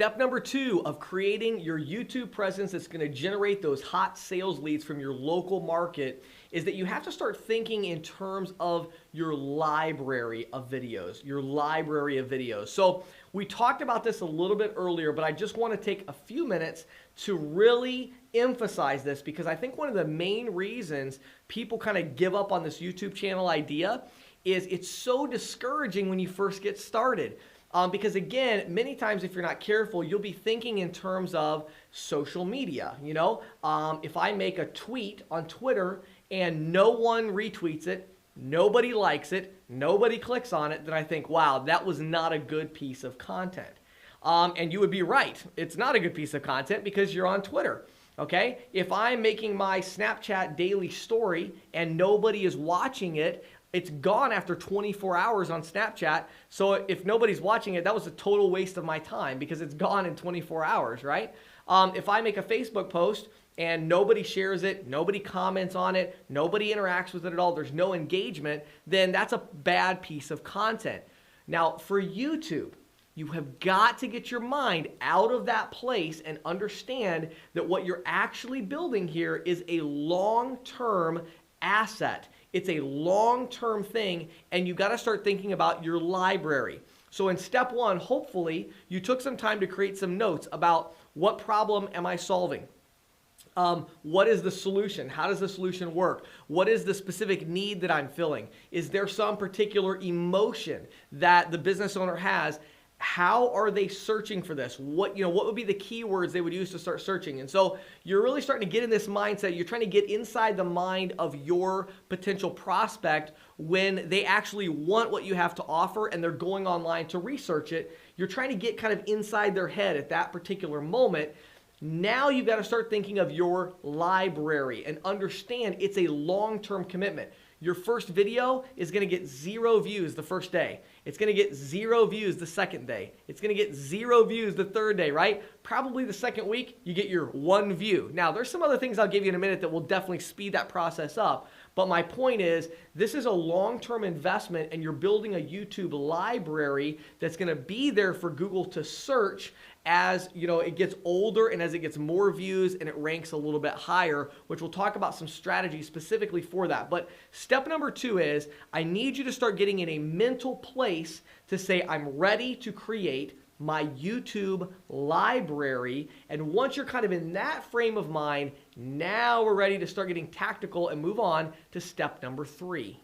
Step number 2 of creating your YouTube presence that's going to generate those hot sales leads from your local market is that you have to start thinking in terms of your library of videos, So we talked about this a little bit earlier, but I just want to take a few minutes to really emphasize this because I think one of the main reasons people kind of give up on this YouTube channel idea is it's so discouraging when you first get started. Because again, many times if you're not careful, you'll be thinking in terms of social media. If I make a tweet on Twitter and no one retweets it, nobody likes it, nobody clicks on it, then I think, wow, that was not a good piece of content. And you would be right. It's not a good piece of content because you're on Twitter. Okay? If I'm making my Snapchat daily story and nobody is watching it, it's gone after 24 hours on Snapchat. So if nobody's watching it, that was a total waste of my time because it's gone in 24 hours, right? If I make a Facebook post and nobody shares it, nobody comments on it, nobody interacts with it at all, there's no engagement, then that's a bad piece of content. Now, for YouTube, you have got to get your mind out of that place and understand that what you're actually building here is a long-term asset. It's a long-term thing, and you got to start thinking about your library. So in step 1, hopefully, you took some time to create some notes about what problem am I solving? What is the solution? How does the solution work? What is the specific need that I'm filling? Is there some particular emotion that the business owner has? How are they searching for this? What would be the keywords they would use to start searching? And so you're really starting to get in this mindset. You're trying to get inside the mind of your potential prospect when they actually want what you have to offer and they're going online to research it. You're trying to get kind of inside their head at that particular moment. Now you've got to start thinking of your library and understand it's a long-term commitment. Your first video is going to get 0 views the first day. It's going to get 0 views the second day. It's going to get 0 views the third day, right? Probably the second week, you get your 1 view. Now, there's some other things I'll give you in a minute that will definitely speed that process up. But my point is, this is a long-term investment and you're building a YouTube library that's going to be there for Google to search as it gets older and as it gets more views and it ranks a little bit higher, which we'll talk about some strategies specifically for that. But step number 2 is I need you to start getting in a mental place to say, I'm ready to create my YouTube library. And once you're kind of in that frame of mind, now we're ready to start getting tactical and move on to step number 3.